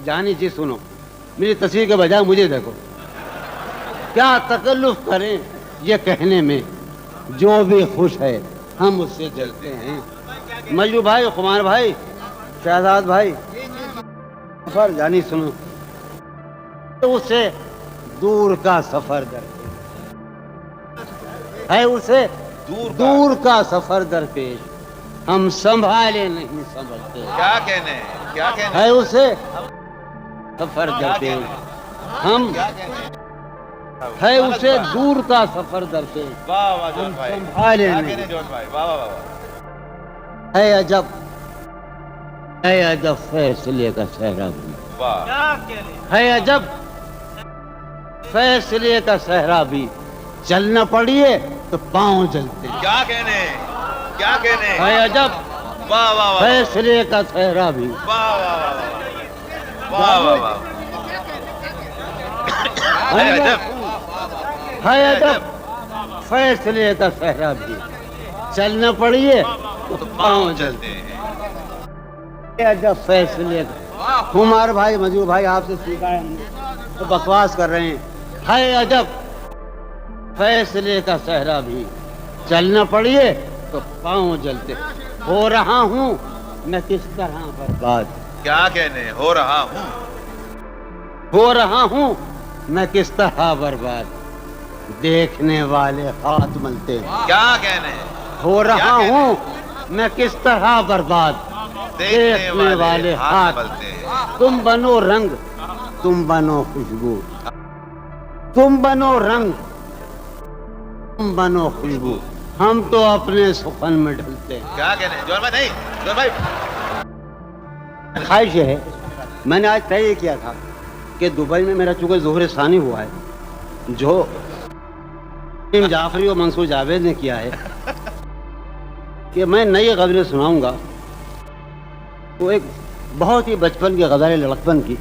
जानी चीज सुनो, मेरी तस्वीर के बजाय मुझे देखो। क्या तकल्लुफ करें ये कहने में, जो भी खुश है हम उससे जलते हैं। मजरू भाई, कुमार भाई, शहजाद भाई, सफर जानी सुनो, तो उसे दूर का सफर दरपेश है, उसे दूर का सफर दरपेश, हम संभाले नहीं समझते। क्या कहने है उसे सफर दरपेश, हम है उसे दूर का सफर दरपेश, वाह वाह हम जॉन भाई, संभाले क्या नहीं। कहने जॉन भाई, वाह वाह वाह। है अजब फैसले का सहरा भी, वाह है अजब फैसले का सहरा भी, चलना पड़िए तो पांव जलते। क्या कहने है अजब वाह वाह वाह फैसले का सहरा भी, वाह वाह वाह वाह वाह है अजब फैसले का सहरा भी, चलना पड़िए तो पांव जलते। हैं। है अजब फैसले का। कुमार भाई, मजरू भाई, आपसे सीखा है हमने, तो बकवास कर रहे हैं। है अजब फैसले का सहरा भी, चलना पड़िए तो पांव जलते। हो रहा हूँ मैं किस तरह बर्बाद, क्या कहने हो रहा हूँ मैं किस तरह बर्बाद, देखने वाले हाथ मलते। क्या कहने हो रहा हूँ मैं किस तरह बर्बाद, देखने वाले हाथ मलते हैं। तुम बनो रंग, तुम बनो खुशबू, तुम बनो रंग, तुम बनो खुशबू, हम तो अपने सुखन में ढलते हैं। क्या कहने जॉन भाई, नहीं जॉन भाई, ख्वाहिश है, मैंने आज तय किया था कि दुबई में मेरा चूंकि ज़ोहर सानी हुआ है, जो जाफरी और मंसूर जावेद ने किया है, कि मैं नई गज़लें सुनाऊंगा। वो एक बहुत ही बचपन की गज़ल है, लड़कपन की,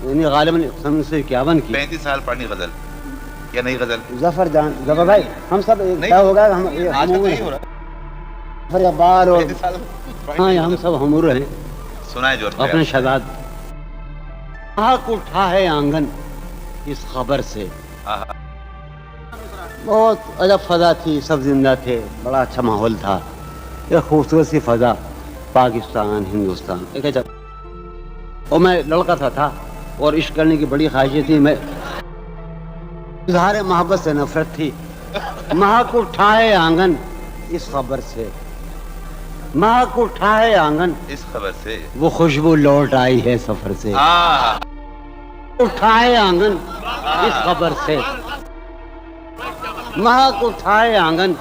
यानी गालिबन 1951 की। 35 साल पुरानी गजल या नई गजल? जफर भाई, हम सब क्या होगा, हम आज तक नहीं हो रहा। जफर अब्बार और 35 साल हाँ, हम सब हमूर हैं सुनाए जॉन भाई। अपने शहजाद। आँख उठा है आंगन इस खबर से, आहा, बहुत अजब फजा थी, सब जिंदा थे, बड़ा अच्छा माहौल था, एक खूबसूरत सी फजा, पाकिस्तान हिंदुस्तान एक अजब। और मैं लड़का था और इश्क करने की बड़ी ख्वाहिश थी, मैं इजहार मोहब्बत से नफरत थी। महक उठाए आंगन इस खबर से, महक उठाए आंगन इस खबर से वो खुशबू लौट आई है सफर से, आहा, उठाए आंगन इस खबर से, महक उठाए आंगन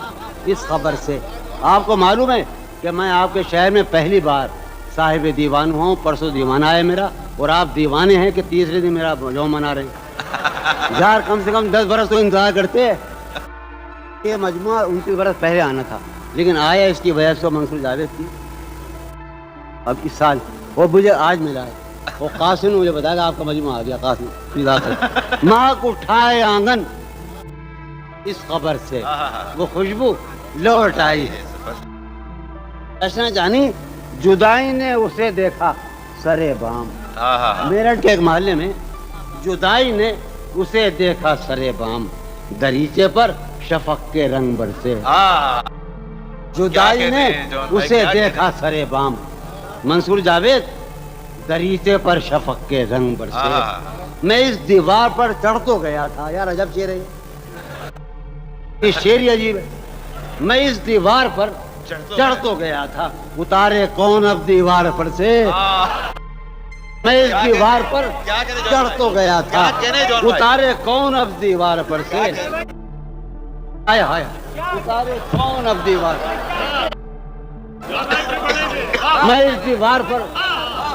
इस खबर से। आपको मालूम है कि मैं आपके शहर में पहली बार साहिब दीवान हुआ हूँ। परसों दीवाना है मेरा, और आप दीवाने हैं कि तीसरे दिन मेरा जो मना रहे हैं। यार कम से कम 10 बरस तो इंतजार करते हैं। ये मजमुआ 29 बरस पहले आना था, लेकिन आया इसकी वजह से मंसूर जावेद की। अब इस साल वो मुझे आज मिला है, वो कासिम ने मुझे बताया आपका मजमुआ आ गया। कासिम महक उठाए आंगन इस खबर से, वो खुशबू लौट आई है। ऐसा जानी जुदाई ने उसे देखा सरे बाम, आहा, मेरठ के एक मोहल्ले में जुदाई ने उसे देखा सरे बाम, दरीचे पर शफक के रंग बरसे। आहा, जुदाई क्या ने कहते हैं जॉन भाई, उसे क्या देखा सरे बाम, मंसूर जावेद दरीचे पर शफक के रंग बरसे। आहा, मैं इस दीवार पर चढ़ तो गया था। यार अजब शेर है ये शेर ही अजीब है। मैं इस दीवार पर चढ़ तो गया था, उतारे कौन अब दीवार पर से। आहा, मैं इस क्या दीवार कहने- पर क्या कहने जॉन चढ़ भाई? तो गया था, क्या कहने जॉन भाई? उतारे कौन अब दीवार पर से। हाय हाय, उतारे कौन अब दीवार। मैं इस दीवार पर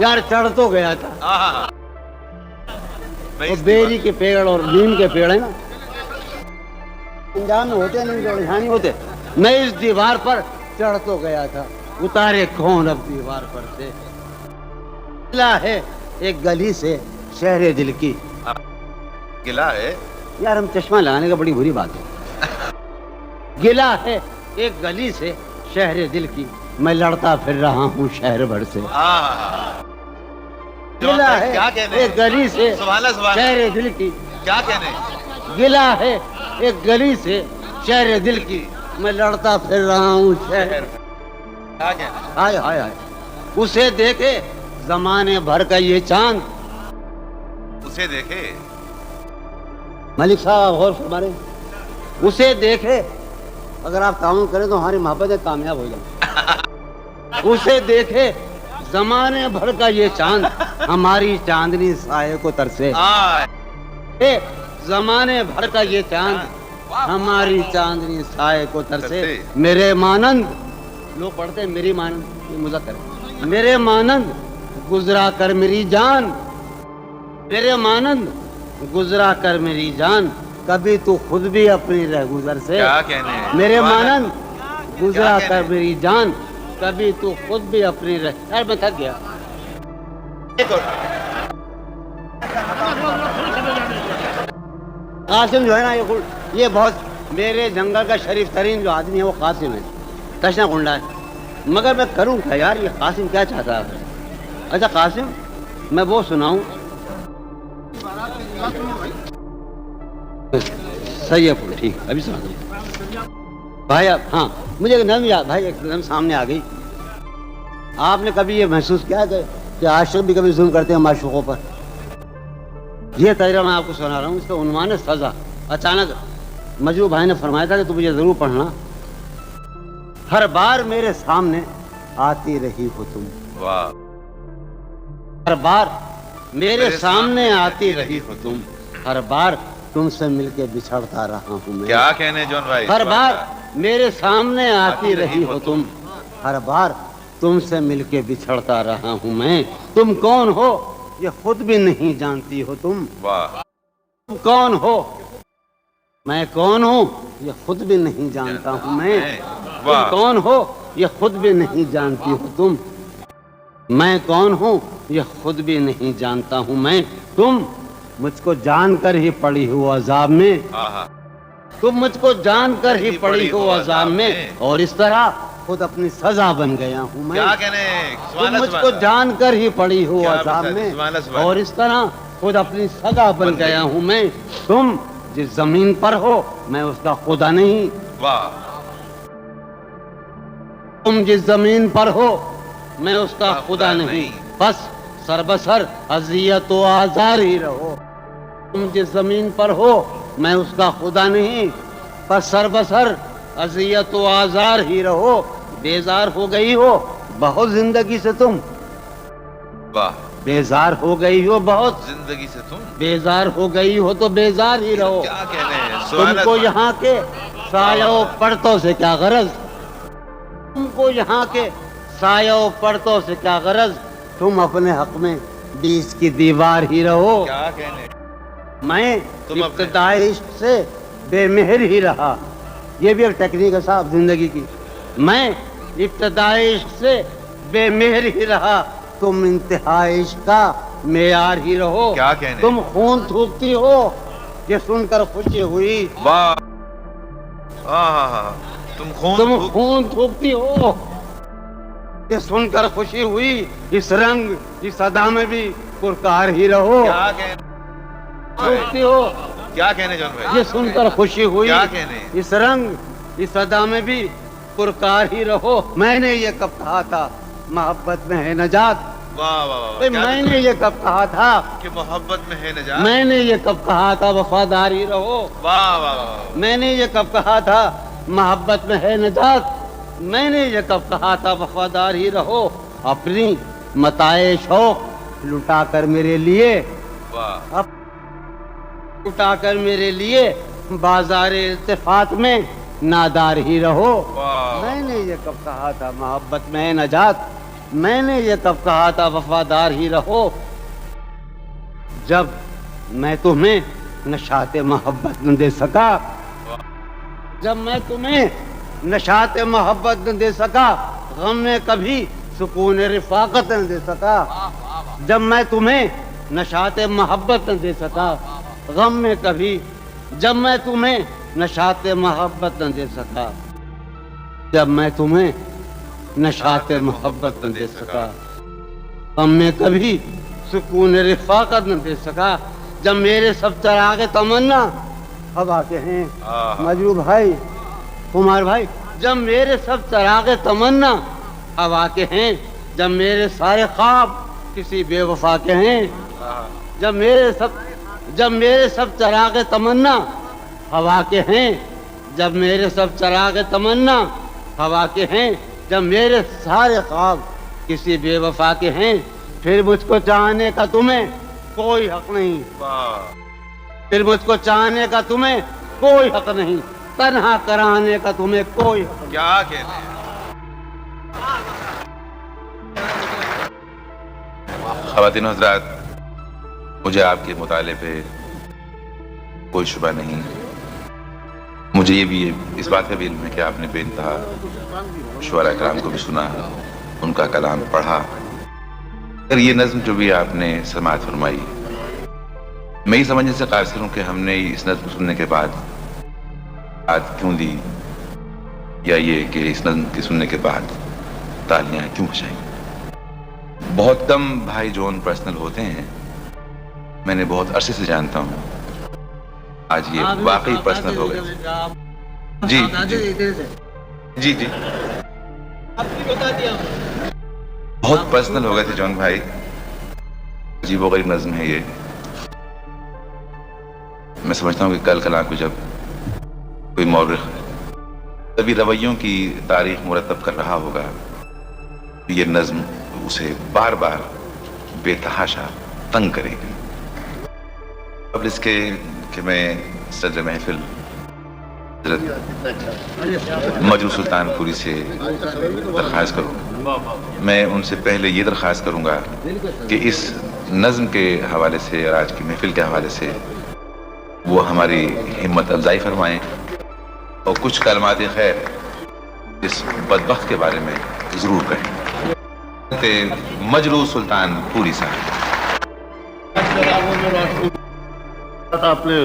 यार चढ़ तो गया था। आहा, मैं वो इस बेरी के पेड़ और नीम के पेड़ है ना, पंजाब में होते नहीं, जो यहाँ नहीं होते। मैं इस दीवार पर चढ़ तो गया था, उतारे कौन अब दीवार पर से। गिला है एक गली से शहर दिल की। गिला है यार हम चश्मा लगाने का बड़ी बुरी बात है। गिला है एक गली से शहर दिल की, मैं लड़ता फिर रहा हूँ शहर भर से। आहा, گلا ہے کیا کہنے ایک گلی سے سبحان اللہ سبحان اللہ شہر دل کی، کیا کہنے گلا ہے ایک گلی سے شہر دل کی، میں لڑتا پھر رہا ہوں شہر، کیا کہنے ہائے ہائے ہائے، اسے دیکھے زمانے بھر کا یہ چاند، اسے دیکھے ملک صاحب غور فرمائیں، اسے دیکھے، اگر آپ تعاون کریں تو ہماری محبتیں کامیاب ہو جائیں، اسے دیکھے زمانے بھر کا یہ چاند، ہماری چاندنی سائے کو ترسے، اے زمانے بھر کا یہ چاند ہماری چاندنی سائے کو ترسے، میرے مانند، لوگ پڑھتے ہیں میری مانند، یہ مذکر ہے، میرے مانند گزرا کر میری جان، میرے مانند گزرا کر میری جان، کبھی تو خود بھی اپنی رہ گزر سے، کیا کہنے میرے مانند گزرا کر میری جان، کبھی تو خود بھی اپنی رہ، یار میں تھک گیا، قاسم جو ہے نا یہ بہت میرے جنگل کا شریف ترین جو آدمی ہے وہ قاسم ہے، تشنا کنڈا ہے، مگر میں کروں کیا یار، یہ قاسم کیا چاہتا ہے؟ اچھا قاسم میں وہ سناؤں، صحیح ہے ٹھیک، ابھی سنا دوں بھائی، ہاں مجھے ایک نظم یاد، بھائی ایک نظم سامنے آ گئی، آپ نے کبھی یہ محسوس کیا کہ عاشق بھی کبھی ظلم کرتے ہیں معشوقوں پر؟ یہ تجربہ میں آپ کو سنا رہا ہوں، اس کا عنوان ہے سزا۔ اچانک مجروح بھائی نے فرمایا تھا کہ تو مجھے ضرور پڑھنا، ہر بار میرے سامنے آتی رہی ہو تم، واہ، ہر بار میرے سامنے آتی رہی ہو تم، ہر بار تم سے مل کے بچھڑتا رہا ہوں میں، کیا کہنے جون بھائی، ہر بار میرے سامنے آتی رہی ہو تم، ہر بار تم سے مل کے بچھڑتا رہا ہوں میں، تم کون ہو یہ خود بھی نہیں جانتی ہو تم، واہ، تم کون ہو میں کون ہوں یہ خود بھی نہیں جانتا ہوں میں، تم کون ہو یہ خود بھی نہیں جانتی ہو تم، میں کون ہوں یہ خود بھی نہیں جانتا ہوں میں، تم مجھ کو جان کر ہی پڑی ہو عذاب میں، تم مجھ کو جان کر ہی پڑی ہو عذاب میں، اور اس طرح خود اپنی سزا بن گیا ہوں میں، کیا کہنے تم مجھ کو جان کر ہی پڑی ہو عذاب میں، اور اس طرح خود اپنی سزا بن گیا ہوں میں، تم جس زمین پر ہو میں اس کا خدا نہیں، واہ، تم جس زمین پر ہو میں اس کا خدا نہیں، بس سر بسر اذیت و آزار ہی رہو، تم جس زمین پر ہو میں اس کا خدا نہیں، بس سر بسر اذیت و آزار ہی رہو، بیزار ہو گئی ہو بہت زندگی سے تم، واہ، بیزار ہو گئی ہو بہت زندگی سے تم، بیزار ہو گئی ہو تو بیزار ہی رہو، کیا کہنے تم کو یہاں کے سایہ و پرتوں سے کیا غرض، تم کو یہاں کے سایہ و پرتوں سے کیا غرض، تم اپنے حق میں بیچ کی دیوار ہی رہو، کیا کہنے میں ابتدائی عشق سے بے مہر ہی رہا، یہ بھی ایک ٹیکنیک ہے صاحب زندگی کی، میں ابتدائی عشق سے بے مہر ہی رہا، تم انتہائی عشق کا معیار ہی رہو، کیا کہنے تم خون تھوکتی ہو یہ سن کر خوشی ہوئی، واہ، تم خون تھوکتی ہو یہ سن کر خوشی ہوئی، اس رنگ اس ادا میں بھی پرکار ہی رہو، کیا کہنے تھوکتی ہو کیا کہنے جون بھائی، یہ سن کر خوشی ہوئی، کیا کہنے اس رنگ اس ادا میں بھی پرکار ہی رہو، میں نے یہ کب کہا تھا محبت میں ہے نجات، واہ واہ واہ، میں نے یہ کب کہا تھا کہ محبت میں ہے نجات، میں نے یہ کب کہا تھا وفادار ہی رہو، واہ واہ واہ، میں نے یہ کب کہا تھا محبت میں ہے نجات، میں نے یہ کب کہا تھا وفادار ہی رہو، اپنی متاع شوق لٹا کر میرے لیے، واہ، لٹا کر میرے لیے بازار التفات میں نادار ہی رہو، واہ، میں نے یہ کب کہا تھا محبت میں ہے نجات، میں نے یہ کب کہا تھا وفادار ہی رہو، جب میں تمہیں نشاط محبت نہ دے سکا، جب میں تمہیں نشاط محبت نہ دے سکا، غم میں کبھی سکون رفاقت نہ دے سکا، جب میں تمہیں نشاط محبت نہ دے سکا، غم میں کبھی، جب میں تمہیں نشاط محبت نہ دے سکا، جب میں تمہیں نشاط محبت نہ دے سکا، غم میں کبھی सुकून रिफाकत न दे सका जब मेरे सब चरागे तमन्ना हवा के हैं। मजरू भाई, कुमार भाई, जब मेरे सब चरागे तमन्ना हवा के हैं, जब मेरे सारे ख्वाब किसी बेवफा के हैं, जब मेरे सब चरागे तमन्ना हवा के हैं, जब मेरे सब चरागे तमन्ना हवा के हैं, जब मेरे सारे ख्वाब किसी बेवफा के हैं, फिर मुझको चाहने का तुम्हें कोई हक नहीं, फिर मुझको चाहने का तुम्हें कोई हक नहीं, तन्हा कराने का तुम्हें कोई हक नहीं। क्या कहते हैं। ख़वातीन हज़रात, मुझे आपके मुताले पे कोई शुबा नहीं। मुझे ये भी इस बात का भी इल्म है कि आपने बेइंतहा शुअरा कराम को भी सुना, उनका कलाम पढ़ा। अगर ये नज़्म जो भी आपने समाअत फरमाई, मैं ये समझने से कासिर हूँ कि हमने इस नज़्म सुनने के बाद आज क्यों दी, या ये कि इस नज़्म के सुनने के बाद तालियां क्यों बजाई। बहुत कम भाई जोन पर्सनल होते हैं, मैंने बहुत अरसे से जानता हूँ, आज ये वाकई पर्सनल हो गए। जी जी जी बहुत पर्सनल हो गए थे जॉन भाई। अजीबोगरीब नज़्म है ये। मैं समझता हूँ कि कल कला को जब कोई मौरिख तभी रवैयों की तारीख मुरतब कर रहा होगा, ये नज़्म उसे बार बार बेतहाशा तंग करेगी। अब इसके कि मैं सदर महफिल मजरू सुल्तानपुरी से दरख्वास्त करूँ। मैं उनसे पहले ये दरख्वास्त करूँगा कि इस नज़्म के हवाले से और आज की महफिल के हवाले से वो हमारी हिम्मत अफजाई फरमाएँ और कुछ कलमात खैर इस बदबख्त के बारे में ज़रूर कहें। मजरू सुल्तानपुरी साहब। आपने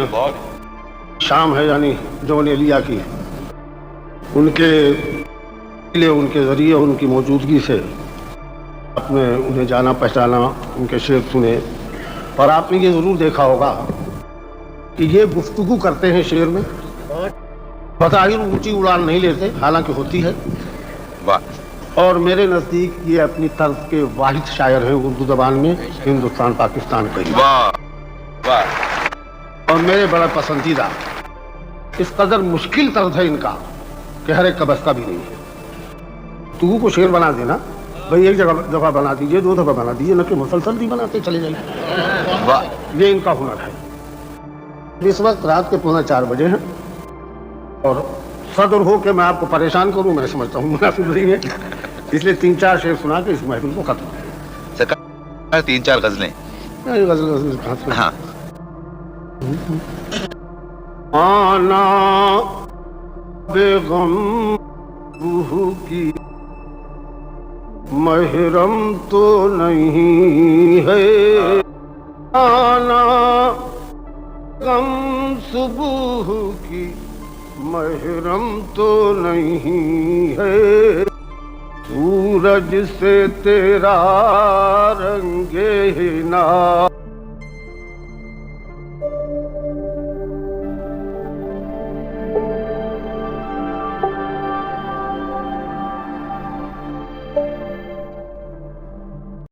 शाम है यानी जौन एलिया की, उनके ज़रिए उनकी मौजूदगी से आपने उन्हें जाना पहचाना, उनके शेर सुने। और आपने ये ज़रूर देखा होगा कि ये गुफ्तगू करते हैं शेर में, बज़ाहिर ऊंची उड़ान नहीं लेते, हालांकि होती है। और मेरे नज़दीक ये अपनी तर्ज के वाहिद शायर हैं उर्दू ज़बान में, हिंदुस्तान पाकिस्तान के। और मेरे बड़ा पसंदीदा, इस कदर मुश्किल तर्ज है इनका कि हर एक का बस का भी नहीं है। तू को शेर बना देना भाई, एक दफ़ा बना दीजिए, 2 दफ़ा बना दीजिए, न कि मुसलसल भी बनाते चले जाइए। ये इनका हुनर है। इस वक्त रात के 3:45 बजे हैं और सदर हो के मैं आपको परेशान करूं, मैं समझता हूँ मुनासिब नहीं है, इसलिए 3-4 शेर सुना के इस महफिल को खत्म करें। सरकार 3-4 गजलें। गजल हाँ। आना बेगम रूह की महरम तो नहीं है, आना गम सुबह की महरम तो नहीं है, सूरज से तेरा रंगे ना